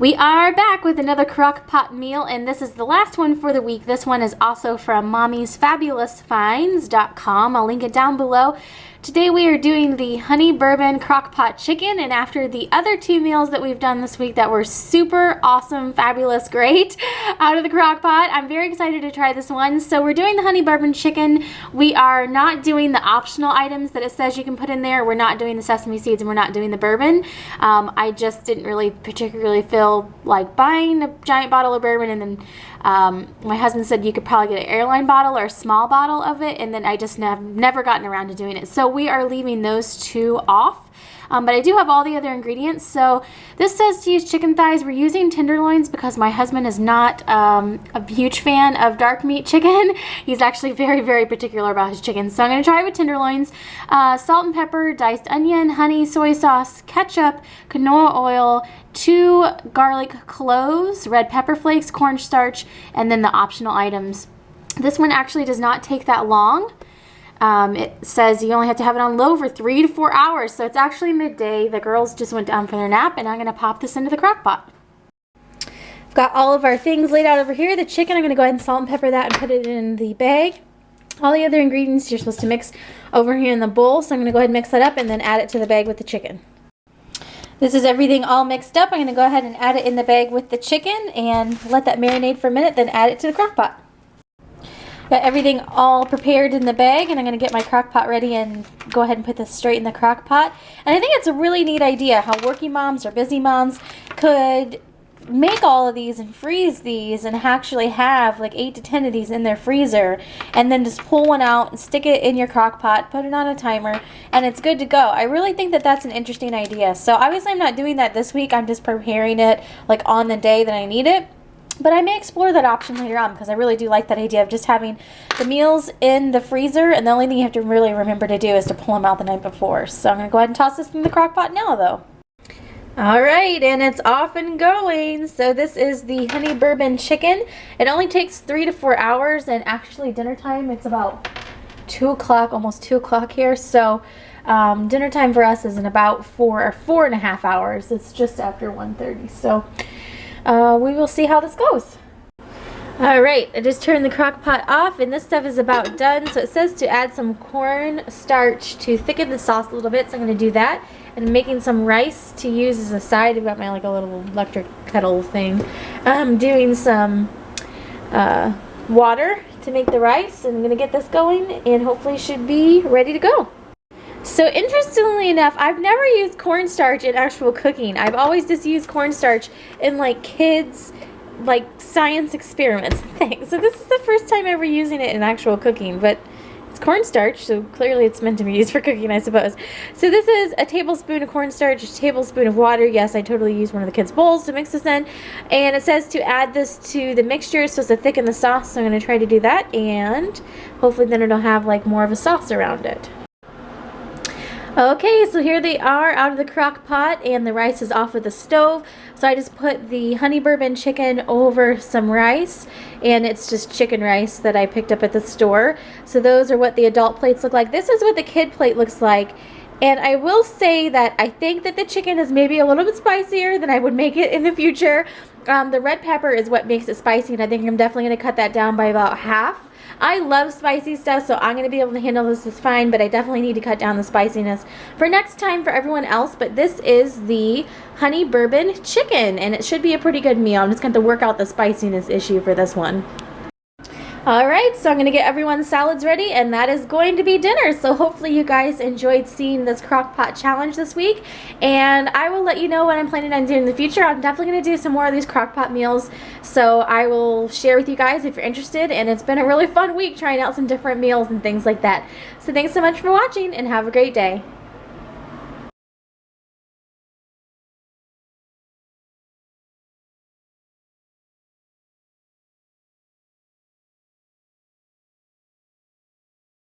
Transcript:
We are back with another crock pot meal, and this is the last one for the week. This one is also from mommysfabulousfinds.com. I'll link it down below. Today we are doing the honey bourbon crock pot chicken, and after the other two meals that we've done this week that were super awesome, fabulous, great out of the crock pot, I'm very excited to try this one. So we're doing the honey bourbon chicken. We are not doing the optional items that it says you can put in there. We're not doing the sesame seeds and we're not doing the bourbon. I just didn't really particularly feel like buying a giant bottle of bourbon, and then my husband said you could probably get an airline bottle or a small bottle of it, and then I just never gotten around to doing it. So we are leaving those two off. But I do have all the other ingredients. So this says to use chicken thighs. We're using tenderloins because my husband is not a huge fan of dark meat chicken. He's actually very, very particular about his chicken. So I'm going to try it with tenderloins. Salt and pepper, diced onion, honey, soy sauce, ketchup, canola oil, 2 garlic cloves, red pepper flakes, cornstarch, and then the optional items. This one actually does not take that long. It says you only have to have it on low for 3 to 4 hours, so it's actually midday. The girls just went down for their nap, and I'm going to pop this into the crock pot. I've got all of our things laid out over here. The chicken, I'm going to go ahead and salt and pepper that and put it in the bag. All the other ingredients you're supposed to mix over here in the bowl, so I'm going to go ahead and mix that up and then add it to the bag with the chicken. This is everything all mixed up. I'm going to go ahead and add it in the bag with the chicken and let that marinate for a minute, then add it to the crock pot. Got everything all prepared in the bag, and I'm going to get my crock pot ready and go ahead and put this straight in the crock pot. And I think it's a really neat idea how working moms or busy moms could make all of these and freeze these and actually have like 8 to 10 of these in their freezer, and then just pull one out and stick it in your crock pot, put it on a timer, and it's good to go. I really think that that's an interesting idea. So obviously I'm not doing that this week. I'm just preparing it like on the day that I need it. But I may explore that option later on because I really do like that idea of just having the meals in the freezer, and the only thing you have to really remember to do is to pull them out the night before. So I'm going to go ahead and toss this in the crock pot now though. Alright, and it's off and going. So this is the honey bourbon chicken. It only takes 3 to 4 hours, and actually dinner time, it's about 2 o'clock, almost 2 o'clock here. So dinner time for us is in about 4.5 hours. It's just after 1:30. So we will see how this goes. Alright, I just turned the crock pot off, and this stuff is about done. So it says to add some corn starch to thicken the sauce a little bit, so I'm going to do that. And I'm making some rice to use as a side. I've got my like a little electric kettle thing. I'm doing some water to make the rice, and I'm going to get this going, and hopefully should be ready to go. So interestingly enough, I've never used cornstarch in actual cooking. I've always just used cornstarch in like kids, like science experiments and things. So this is the first time ever using it in actual cooking, but it's cornstarch, so clearly it's meant to be used for cooking, I suppose. So this is a tablespoon of cornstarch, a tablespoon of water. Yes, I totally used one of the kids' bowls to mix this in. And it says to add this to the mixture so as to thicken the sauce. So I'm going to try to do that, and hopefully then it'll have like more of a sauce around it. Okay, so here they are out of the crock pot, and the rice is off of the stove. So I just put the honey bourbon chicken over some rice, and it's just chicken rice that I picked up at the store. So those are what the adult plates look like. This is what the kid plate looks like. And I will say that I think that the chicken is maybe a little bit spicier than I would make it in the future. The red pepper is what makes it spicy, and I think I'm definitely going to cut that down by about half. I love spicy stuff, so I'm going to be able to handle this just fine, but I definitely need to cut down the spiciness for next time for everyone else. But this is the honey bourbon chicken, and it should be a pretty good meal. I'm just going to work out the spiciness issue for this one. Alright, so I'm going to get everyone's salads ready, and that is going to be dinner. So hopefully you guys enjoyed seeing this crock pot challenge this week, and I will let you know what I'm planning on doing in the future. I'm definitely going to do some more of these crock pot meals, so I will share with you guys if you're interested. And it's been a really fun week trying out some different meals and things like that. So thanks so much for watching, and have a great day.